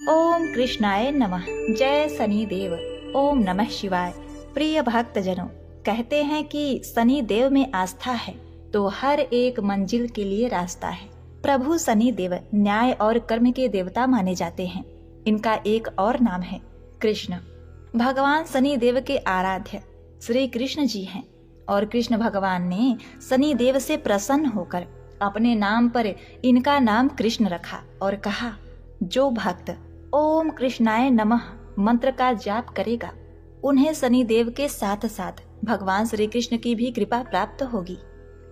ओम कृष्णाय नमः। जय शनि देव। ओम नमः शिवाय। प्रिय भक्तजनों, कहते हैं कि शनि देव में आस्था है तो हर एक मंजिल के लिए रास्ता है। प्रभु शनि देव न्याय और कर्म के देवता माने जाते हैं। इनका एक और नाम है कृष्ण। भगवान शनि देव के आराध्य श्री कृष्ण जी हैं और कृष्ण भगवान ने शनि देव से प्रसन्न होकर अपने नाम पर इनका नाम कृष्ण रखा और कहा, जो भक्त ओम कृष्णाय नमः मंत्र का जाप करेगा उन्हें शनि देव के साथ साथ भगवान श्री कृष्ण की भी कृपा प्राप्त होगी।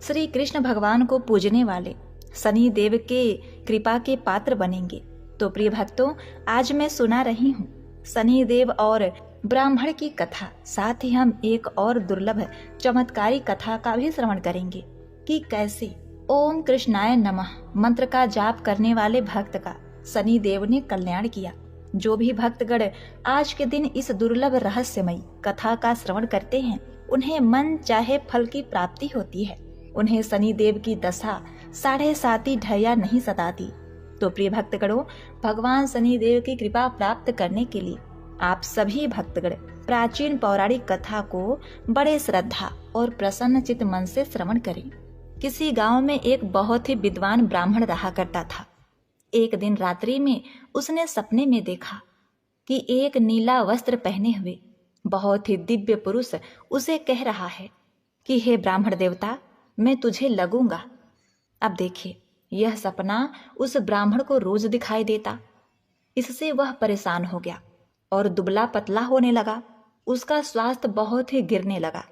श्री कृष्ण भगवान को पूजने वाले शनि देव के कृपा के पात्र बनेंगे। तो प्रिय भक्तों, आज मैं सुना रही हूँ शनि देव और ब्राह्मण की कथा, साथ ही हम एक और दुर्लभ चमत्कारी कथा का भी श्रवण करेंगे कि कैसे ओम कृष्णाय नमः मंत्र का जाप करने वाले भक्त का शनि देव ने कल्याण किया। जो भी भक्तगण आज के दिन इस दुर्लभ रहस्यमयी कथा का श्रवण करते हैं उन्हें मन चाहे फल की प्राप्ति होती है। उन्हें शनि देव की दशा 7.5 ढैया नहीं सताती। तो प्रिय भक्तगणों, भगवान शनि देव की कृपा प्राप्त करने के लिए आप सभी भक्तगण प्राचीन पौराणिक कथा को बड़े श्रद्धा और प्रसन्न चित्त मन से श्रवण करें। किसी गांव में एक बहुत ही विद्वान ब्राह्मण रहा करता था। एक दिन रात्रि में उसने सपने में देखा कि एक नीला वस्त्र पहने हुए बहुत ही दिव्य पुरुष उसे कह रहा है कि हे ब्राह्मण देवता, मैं तुझे लगूंगा। अब देखिए, यह सपना उस ब्राह्मण को रोज दिखाई देता। इससे वह परेशान हो गया और दुबला पतला होने लगा। उसका स्वास्थ्य बहुत ही गिरने लगा।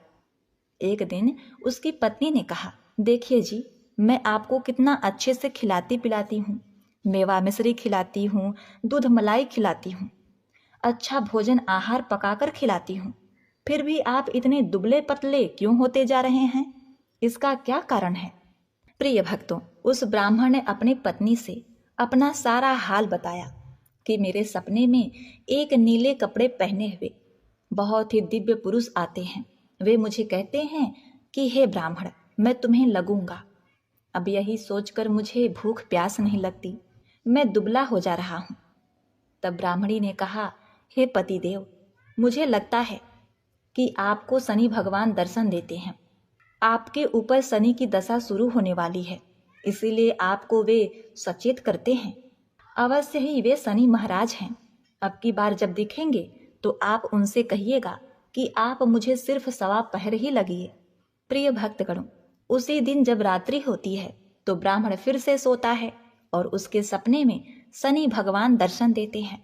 एक दिन उसकी पत्नी ने कहा, देखिए जी, मैं आपको कितना अच्छे से खिलाती पिलाती हूँ, मेवा मिश्री खिलाती हूँ, दूध मलाई खिलाती हूँ, अच्छा भोजन आहार पकाकर खिलाती हूँ, फिर भी आप इतने दुबले पतले क्यों होते जा रहे हैं? इसका क्या कारण है? प्रिय भक्तों, उस ब्राह्मण ने अपनी पत्नी से अपना सारा हाल बताया कि मेरे सपने में एक नीले कपड़े पहने हुए बहुत ही दिव्य पुरुष आते हैं। वे मुझे कहते हैं कि हे ब्राह्मण, मैं तुम्हें लगूंगा। अब यही सोचकर मुझे भूख प्यास नहीं लगती, मैं दुबला हो जा रहा हूँ। तब ब्राह्मणी ने कहा, हे पतिदेव, मुझे लगता है कि आपको शनि भगवान दर्शन देते हैं। आपके ऊपर शनि की दशा शुरू होने वाली है, इसीलिए आपको वे सचेत करते हैं। अवश्य ही वे शनि महाराज हैं। अब की बार जब दिखेंगे तो आप उनसे कहिएगा कि आप मुझे सिर्फ 1.25 पहर ही लगिए। प्रिय भक्तगणों, उसी दिन जब रात्रि होती है तो ब्राह्मण फिर से सोता है और उसके सपने में शनि भगवान दर्शन देते हैं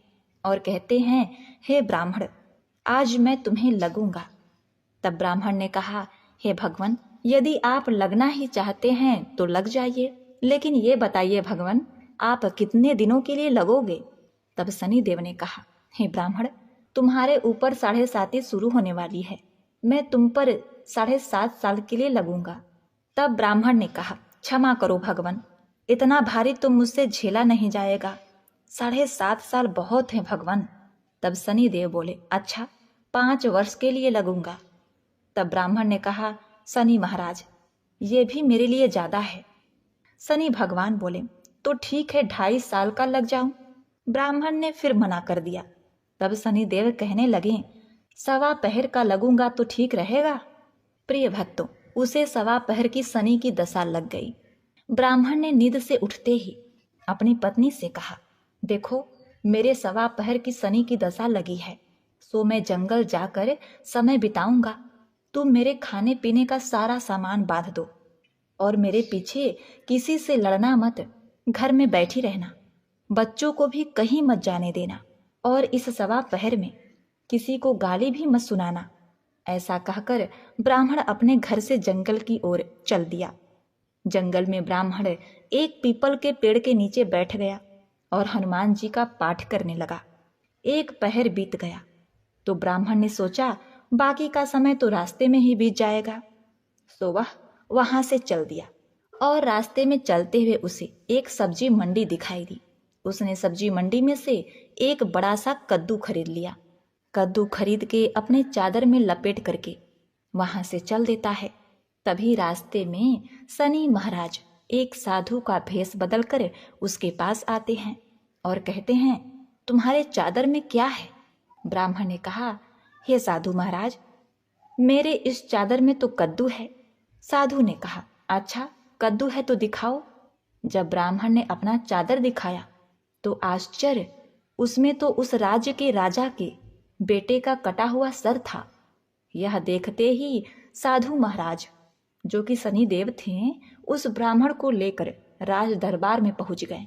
और कहते हैं, हे ब्राह्मण, आज मैं तुम्हें लगूंगा। तब ब्राह्मण ने कहा, हे भगवान, यदि आप लगना ही चाहते हैं तो लग जाइए, लेकिन ये बताइए भगवान, आप कितने दिनों के लिए लगोगे? तब शनि देव ने कहा, हे ब्राह्मण, तुम्हारे ऊपर 7.5 शुरू होने वाली है, मैं तुम पर 7.5 साल के लिए लगूंगा। तब ब्राह्मण ने कहा, क्षमा करो भगवान, इतना भारी तो मुझसे झेला नहीं जाएगा, 7.5 साल बहुत है भगवान। तब शनि देव बोले, अच्छा, 5 वर्ष के लिए लगूंगा। तब ब्राह्मण ने कहा, शनि महाराज, ये भी मेरे लिए ज्यादा है। शनि भगवान बोले, तो ठीक है, 2.5 साल का लग जाऊं। ब्राह्मण ने फिर मना कर दिया। तब शनि देव कहने लगे, 1.25 पहर का लगूंगा तो ठीक रहेगा। प्रिय भक्तों, उसे 1.25 पहर की शनि की दशा लग गई। ब्राह्मण ने नींद से उठते ही अपनी पत्नी से कहा, देखो, मेरे 1.25 पहर की शनि की दशा लगी है, सो मैं जंगल जाकर समय बिताऊंगा। तुम मेरे खाने पीने का सारा सामान बांध दो और मेरे पीछे किसी से लड़ना मत, घर में बैठी रहना, बच्चों को भी कहीं मत जाने देना और इस 1.25 पहर में किसी को गाली भी मत सुनाना। ऐसा कहकर ब्राह्मण अपने घर से जंगल की ओर चल दिया। जंगल में ब्राह्मण एक पीपल के पेड़ के नीचे बैठ गया और हनुमान जी का पाठ करने लगा। 1 पहर बीत गया तो ब्राह्मण ने सोचा, बाकी का समय तो रास्ते में ही बीत जाएगा, सो वह वहां से चल दिया। और रास्ते में चलते हुए उसे एक सब्जी मंडी दिखाई दी। उसने सब्जी मंडी में से एक बड़ा सा कद्दू खरीद लिया। कद्दू खरीद के अपने चादर में लपेट करके वहां से चल देता है। तभी रास्ते में शनि महाराज एक साधु का भेष बदलकर उसके पास आते हैं और कहते हैं, तुम्हारे चादर में क्या है? ब्राह्मण ने कहा, हे साधु महाराज, मेरे इस चादर में तो कद्दू है। साधु ने कहा, अच्छा कद्दू है तो दिखाओ। जब ब्राह्मण ने अपना चादर दिखाया तो आश्चर्य, उसमें तो उस राज्य के राजा के बेटे का कटा हुआ सर था। यह देखते ही साधु महाराज, जो कि शनिदेव थे, उस ब्राह्मण को लेकर राज दरबार में पहुंच गए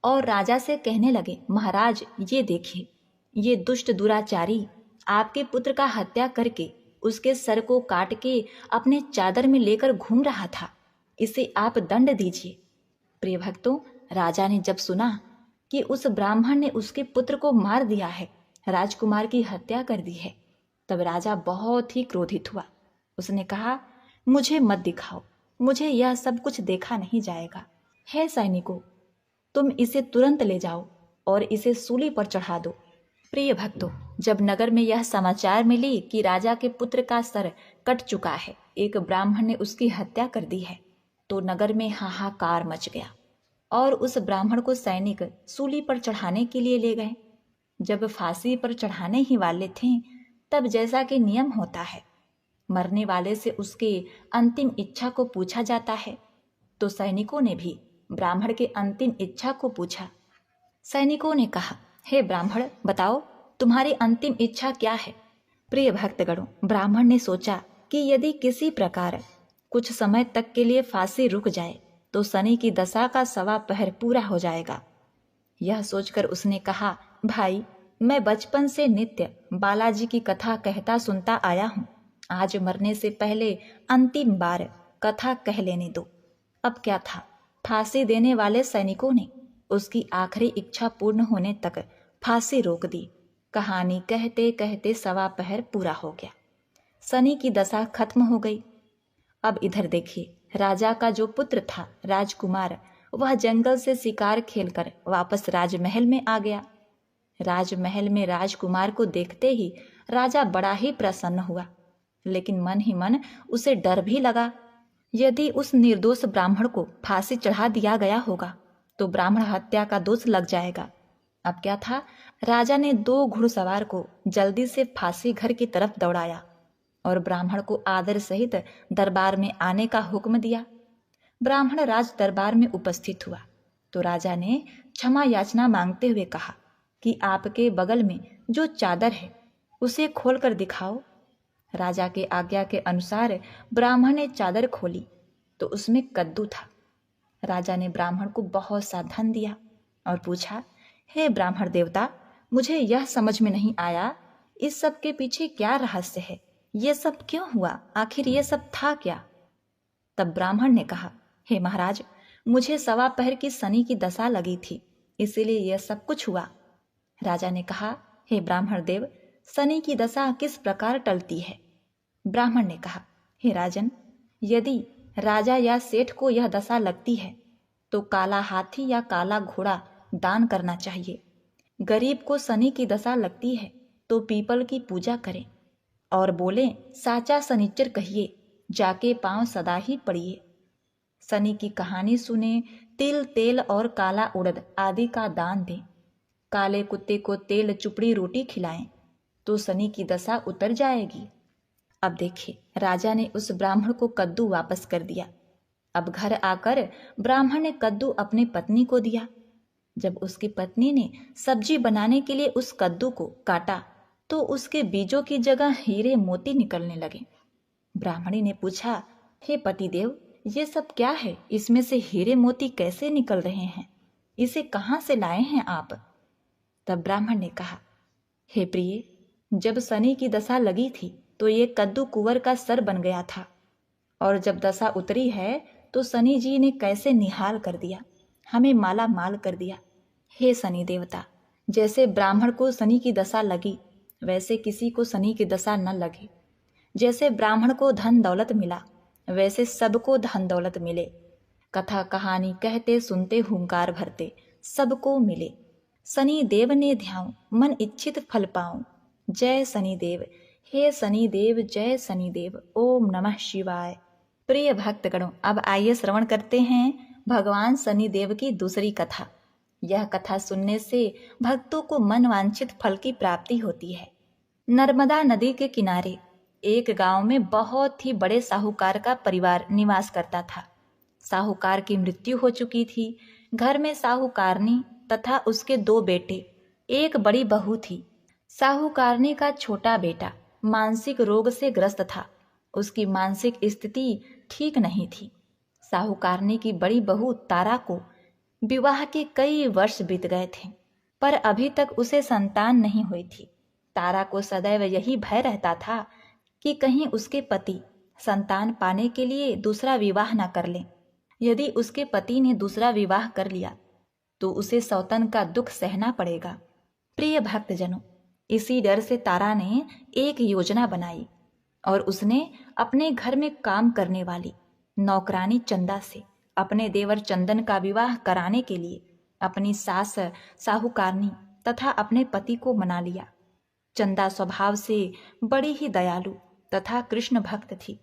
और राजा से कहने लगे, महाराज ये देखिए, ये दुष्ट दुराचारी आपके पुत्र का हत्या करके उसके सर को काट के अपने चादर में लेकर घूम रहा था, इसे आप दंड दीजिए। प्रिय भक्तों, राजा ने जब सुना कि उस ब्राह्मण ने उसके पुत्र को मार दिया है, राजकुमार की हत्या कर दी है, तब राजा बहुत ही क्रोधित हुआ। उसने कहा, मुझे मत दिखाओ, मुझे यह सब कुछ देखा नहीं जाएगा। हे सैनिकों, तुम इसे तुरंत ले जाओ और इसे सूली पर चढ़ा दो। प्रिय भक्तों, जब नगर में यह समाचार मिली कि राजा के पुत्र का सर कट चुका है, एक ब्राह्मण ने उसकी हत्या कर दी है, तो नगर में हाहाकार मच गया और उस ब्राह्मण को सैनिक सूली पर चढ़ाने के लिए ले गए। जब फांसी पर चढ़ाने ही वाले थे, तब जैसा कि नियम होता है, मरने वाले से उसके अंतिम इच्छा को पूछा जाता है, तो सैनिकों ने भी ब्राह्मण के अंतिम इच्छा को पूछा। सैनिकों ने कहा, हे ब्राह्मण, बताओ तुम्हारी अंतिम इच्छा क्या है? प्रिय भक्तगणों, ब्राह्मण ने सोचा कि यदि किसी प्रकार कुछ समय तक के लिए फांसी रुक जाए तो शनि की दशा का 1.25 पहर पूरा हो जाएगा। यह सोचकर उसने कहा, भाई, मैं बचपन से नित्य बालाजी की कथा कहता सुनता आया हूँ, आज मरने से पहले अंतिम बार कथा कह लेने दो। अब क्या था, फांसी देने वाले सैनिकों ने उसकी आखिरी इच्छा पूर्ण होने तक फांसी रोक दी। कहानी कहते कहते 1.25 पहर पूरा हो गया, शनि की दशा खत्म हो गई। अब इधर देखिए, राजा का जो पुत्र था राजकुमार, वह जंगल से शिकार खेलकर वापस राजमहल में आ गया। राजमहल में राजकुमार को देखते ही राजा बड़ा ही प्रसन्न हुआ, लेकिन मन ही मन उसे डर भी लगा। यदि उस निर्दोष ब्राह्मण को फांसी चढ़ा दिया गया होगा तो ब्राह्मण हत्या का दोष लग जाएगा। अब क्या था, राजा ने 2 घुड़सवार को जल्दी से फांसी घर की तरफ दौड़ाया और ब्राह्मण को आदर सहित दरबार में आने का हुक्म दिया। ब्राह्मण राज दरबार में उपस्थित हुआ तो राजा ने क्षमा याचना मांगते हुए कहा कि आपके बगल में जो चादर है उसे खोलकर दिखाओ। राजा के आज्ञा के अनुसार ब्राह्मण ने चादर खोली तो उसमें कद्दू था। राजा ने ब्राह्मण को बहुत सा धन दिया और पूछा, हे ब्राह्मण देवता, मुझे यह समझ में नहीं आया, इस सब के पीछे क्या रहस्य है? ये सब क्यों हुआ? आखिर ये सब था क्या? तब ब्राह्मण ने कहा, हे महाराज, मुझे 1.25 पहर की शनि की दशा लगी थी, इसीलिए यह सब कुछ हुआ। राजा ने कहा, हे ब्राह्मण देव, शनि की दशा किस प्रकार टलती है? ब्राह्मण ने कहा, हे राजन, यदि राजा या सेठ को यह दशा लगती है तो काला हाथी या काला घोड़ा दान करना चाहिए। गरीब को शनि की दशा लगती है तो पीपल की पूजा करें और बोले, साचा शनिचर कहिए, जाके पांव सदा ही पड़िए। शनि की कहानी सुने, तिल तेल और काला उड़द आदि का दान दें। काले कुत्ते को तेल चुपड़ी रोटी खिलाएं तो शनि की दशा उतर जाएगी। अब देखिए, राजा ने उस ब्राह्मण को कद्दू वापस कर दिया। अब घर आकर ब्राह्मण ने कद्दू अपनी पत्नी को दिया। जब उसकी पत्नी ने सब्जी बनाने के लिए उस कद्दू को काटा तो उसके बीजों की जगह हीरे मोती निकलने लगे। ब्राह्मणी ने पूछा, हे पतिदेव, ये सब क्या है? इसमें से हीरे मोती कैसे निकल रहे हैं? इसे कहाँ से लाए हैं आप? तब ब्राह्मण ने कहा, हे प्रिय, जब शनि की दशा लगी थी तो ये कद्दू कुंवर का सर बन गया था, और जब दशा उतरी है तो शनि जी ने कैसे निहाल कर दिया, हमें माला माल कर दिया। हे शनि देवता, जैसे ब्राह्मण को शनि की दशा लगी वैसे किसी को शनि की दशा न लगे। जैसे ब्राह्मण को धन दौलत मिला वैसे सबको धन दौलत मिले। कथा कहानी कहते सुनते हुंकार भरते सबको मिले। शनि देव ने ध्याऊं, मन इच्छित फल पाऊं। जय शनि देव, हे शनि देव, जय शनि देव। ओम नमः शिवाय। प्रिय भक्तगणों, अब आइए श्रवण करते हैं भगवान शनि देव की दूसरी कथा, यह कथा सुनने से भक्तों को मनवांछित फल की प्राप्ति होती है। नर्मदा नदी के किनारे एक गांव में बहुत ही बड़े साहूकार का परिवार निवास करता था। साहूकार की मृत्यु हो चुकी थी। घर में साहूकारनी तथा उसके 2 बेटे, एक बड़ी बहू थी। साहूकारनी का छोटा बेटा मानसिक रोग से ग्रस्त था। उसकी मानसिक स्थिति ठीक नहीं थी। साहूकारनी की बड़ी बहू तारा को विवाह के कई वर्ष बीत गए थे, पर अभी तक उसे संतान नहीं हुई थी। तारा को सदैव यही भय रहता था कि कहीं उसके पति संतान पाने के लिए दूसरा विवाह न कर लें। यदि उसके पति ने दूसरा विवाह कर लिया तो उसे सौतन का दुख सहना पड़ेगा। प्रिय भक्तजनों, इसी डर से तारा ने एक योजना बनाई और उसने अपने घर में काम करने वाली नौकरानी चंदा से अपने देवर चंदन का विवाह कराने के लिए अपनी सास साहूकारनी तथा अपने पति को मना लिया। चंदा स्वभाव से बड़ी ही दयालु तथा कृष्ण भक्त थी।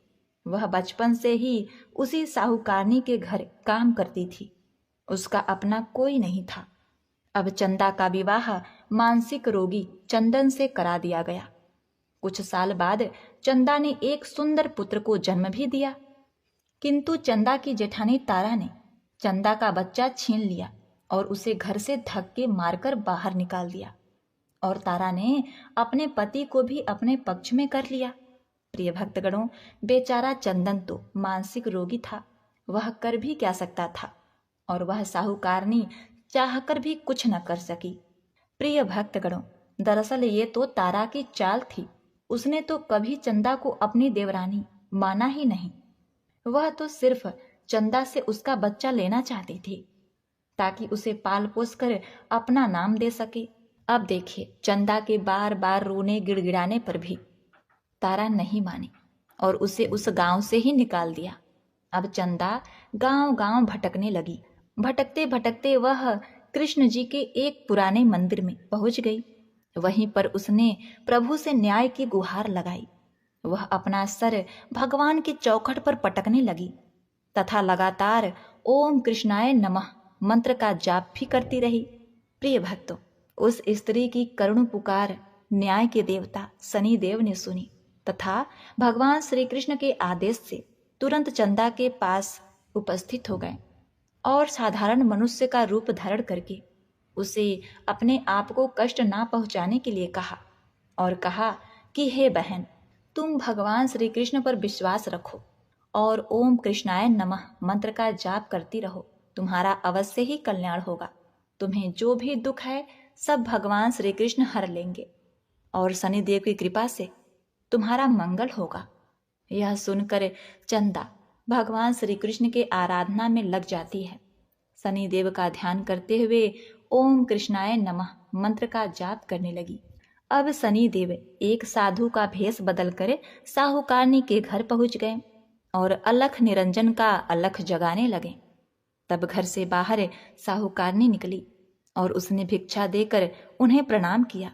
वह बचपन से ही उसी साहूकारनी के घर काम करती थी। उसका अपना कोई नहीं था। अब चंदा का विवाह मानसिक रोगी चंदन से करा दिया गया। कुछ साल बाद चंदा ने एक सुंदर पुत्र को जन्म भी दिया, किंतु चंदा की जेठानी तारा ने चंदा का बच्चा छीन लिया और उसे घर से धक्के मारकर बाहर निकाल दिया। और तारा ने अपने पति को भी अपने पक्ष में कर लिया। प्रिय भक्तगणों, बेचारा चंदन तो मानसिक रोगी था, वह कर भी क्या सकता था, और वह साहूकारनी चाहकर भी कुछ न कर सकी। प्रिय भक्तगणों, दरअसल ये तो तारा की चाल थी। उसने तो कभी चंदा को अपनी देवरानी माना ही नहीं। वह तो सिर्फ चंदा से उसका बच्चा लेना चाहती थी ताकि उसे पाल पोस कर अपना नाम दे सके। अब देखिए, चंदा के बार बार रोने गिड़गिड़ाने पर भी तारा नहीं मानी और उसे उस गांव से ही निकाल दिया। अब चंदा गांव गांव भटकने लगी। भटकते भटकते वह कृष्ण जी के एक पुराने मंदिर में पहुंच गई। वहीं पर उसने प्रभु से न्याय की गुहार लगाई। वह अपना सर भगवान की चौखट पर पटकने लगी तथा लगातार ओम कृष्णाय नमः मंत्र का जाप भी करती रही। प्रिय भक्तों, उस स्त्री की करुण पुकार न्याय के देवता शनि देव ने सुनी तथा भगवान श्री कृष्ण के आदेश से तुरंत चंदा के पास उपस्थित हो गए और साधारण मनुष्य का रूप धारण करके उसे अपने आप को कष्ट ना पहुंचाने के लिए कहा और कहा कि हे बहन, तुम भगवान श्री कृष्ण पर विश्वास रखो और ओम कृष्णाय नमः मंत्र का जाप करती रहो। तुम्हारा अवश्य ही कल्याण होगा। तुम्हें जो भी दुख है सब भगवान श्री कृष्ण हर लेंगे और शनिदेव की कृपा से तुम्हारा मंगल होगा। यह सुनकर चंदा भगवान श्री कृष्ण के आराधना में लग जाती है। शनिदेव का ध्यान करते हुए ओम कृष्णाय नमः मंत्र का जाप करने लगी। अब शनिदेव एक साधु का भेष बदलकर साहूकारनी के घर पहुंच गए और अलख निरंजन का अलख जगाने लगे। तब घर से बाहर साहूकारनी निकली और उसने भिक्षा देकर उन्हें प्रणाम किया।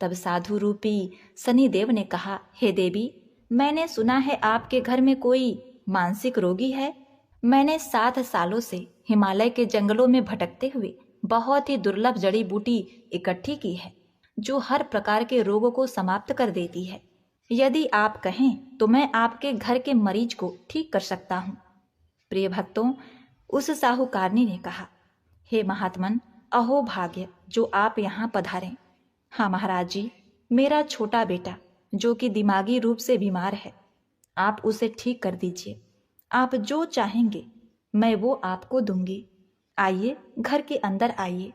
तब साधु रूपी शनिदेव ने कहा, हे देवी, मैंने सुना है आपके घर में कोई मानसिक रोगी है। मैंने 7 सालों से हिमालय के जंगलों में भटकते हुए बहुत ही दुर्लभ जड़ी बूटी इकट्ठी की है जो हर प्रकार के रोगों को समाप्त कर देती है। यदि आप कहें तो मैं आपके घर के मरीज को ठीक कर सकता हूँ। प्रिय भक्तों, उस साहूकारनी ने कहा, हे महात्मन, अहो भाग्य जो आप यहाँ पधारें। हाँ महाराज जी, मेरा छोटा बेटा जो कि दिमागी रूप से बीमार है, आप उसे ठीक कर दीजिए। आप जो चाहेंगे मैं वो आपको दूंगी। आइए, घर के अंदर आइए।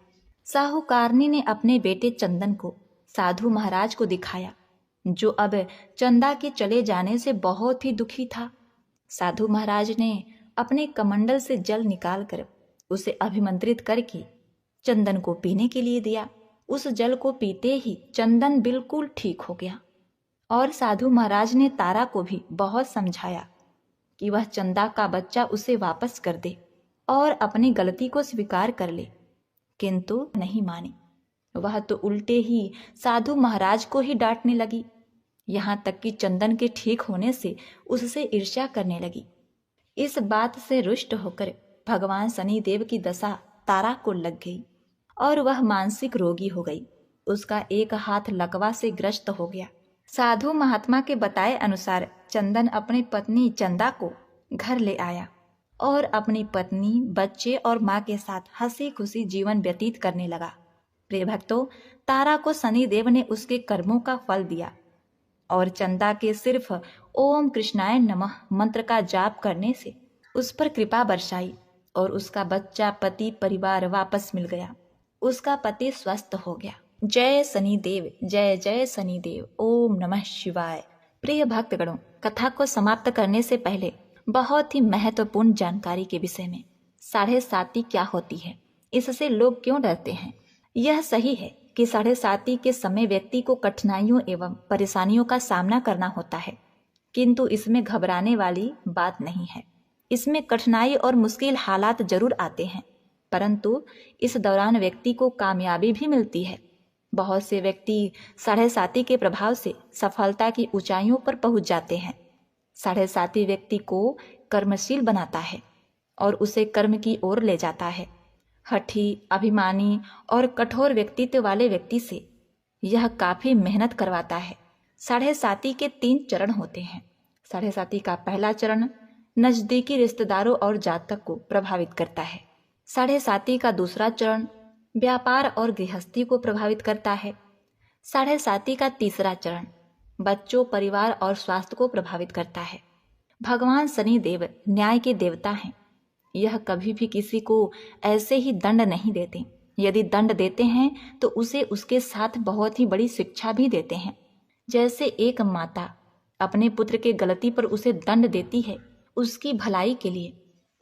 साहूकारनी ने अपने बेटे चंदन को साधु महाराज को दिखाया, जो अब चंदा के चले जाने से बहुत ही दुखी था। साधु महाराज ने अपने कमंडल से जल निकालकर उसे अभिमंत्रित करके चंदन को पीने के लिए दिया। उस जल को पीते ही चंदन बिल्कुल ठीक हो गया और साधु महाराज ने तारा को भी बहुत समझाया कि वह चंदा का बच्चा उसे वापस कर दे और अपनी गलती को स्वीकार कर ले, किंतु नहीं मानी। वह तो उल्टे ही साधु महाराज को ही डांटने लगी, यहाँ तक कि चंदन के ठीक होने से उससे ईर्ष्या करने लगी। इस बात से रुष्ट होकर भगवान शनिदेव की दशा तारा को लग गई और वह मानसिक रोगी हो गई। उसका एक हाथ लकवा से ग्रस्त हो गया। साधु महात्मा के बताए अनुसार चंदन अपनी पत्नी चंदा को घर ले आया और अपनी पत्नी, बच्चे और माँ के साथ हंसी खुशी जीवन व्यतीत करने लगा। प्रिय भक्तों, तारा को शनिदेव ने उसके कर्मों का फल दिया और चंदा के सिर्फ ओम कृष्णाय नमः मंत्र का जाप करने से उस पर कृपा बरसाई और उसका बच्चा, पति, परिवार वापस मिल गया। उसका पति स्वस्थ हो गया। जय शनिदेव, जय जय शनिदेव, ओम नमः शिवाय। प्रिय भक्तगणों, कथा को समाप्त करने से पहले बहुत ही महत्वपूर्ण जानकारी के विषय में। 7.5 क्या होती है, इससे लोग क्यों डरते हैं? यह सही है कि 7.5 के समय व्यक्ति को कठिनाइयों एवं परेशानियों का सामना करना होता है, किंतु इसमें घबराने वाली बात नहीं है। इसमें कठिनाई और मुश्किल हालात जरूर आते हैं, परंतु इस दौरान व्यक्ति को कामयाबी भी मिलती है। बहुत से व्यक्ति 7.5 के प्रभाव से सफलता की ऊंचाइयों पर पहुंच जाते हैं। 7.5 व्यक्ति को कर्मशील बनाता है और उसे कर्म की ओर ले जाता है। हठी, अभिमानी और कठोर व्यक्तित्व वाले व्यक्ति से यह काफी मेहनत करवाता है। 7.5 के 3 चरण होते हैं। 7.5 का पहला चरण नजदीकी रिश्तेदारों और जातक को प्रभावित करता है। 7.5 का दूसरा चरण व्यापार और गृहस्थी को प्रभावित करता है। 7.5 का तीसरा चरण बच्चों, परिवार और स्वास्थ्य को प्रभावित करता है। भगवान शनिदेव न्याय के देवता हैं। यह कभी भी किसी को ऐसे ही दंड नहीं देते। यदि दंड देते हैं तो उसे उसके साथ बहुत ही बड़ी शिक्षा भी देते हैं। जैसे एक माता अपने पुत्र के गलती पर उसे दंड देती है उसकी भलाई के लिए,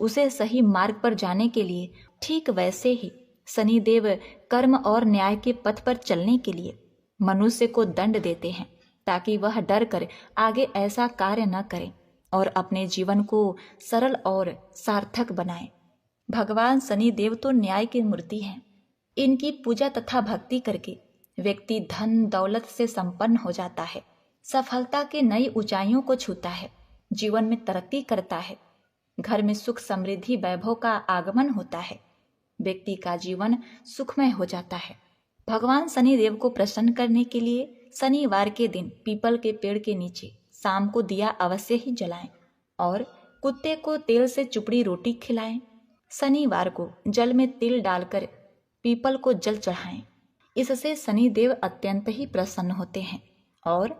उसे सही मार्ग पर जाने के लिए, ठीक वैसे ही शनिदेव कर्म और न्याय के पथ पर चलने के लिए मनुष्य को दंड देते हैं, ताकि वह डर कर आगे ऐसा कार्य न करे और अपने जीवन को सरल और सार्थक बनाए। भगवान शनिदेव तो न्याय की मूर्ति हैं। इनकी पूजा तथा भक्ति करके व्यक्ति धन दौलत से संपन्न हो जाता है, सफलता के नई ऊंचाइयों को छूता है, जीवन में तरक्की करता है, घर में सुख समृद्धि वैभव का आगमन होता है, व्यक्ति का जीवन सुखमय हो जाता है। भगवान शनिदेव को प्रसन्न करने के लिए शनिवार के दिन पीपल के पेड़ के नीचे शाम को दिया अवश्य ही जलाएं और कुत्ते को तेल से चुपड़ी रोटी खिलाएं। शनिवार को जल में तिल डालकर पीपल को जल चढ़ाएं। इससे शनिदेव अत्यंत ही प्रसन्न होते हैं। और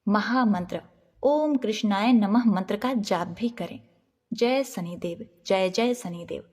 महामंत्र ओम कृष्णाय नमः मंत्र का जाप भी करें। जय शनिदेव, जय जय शनिदेव।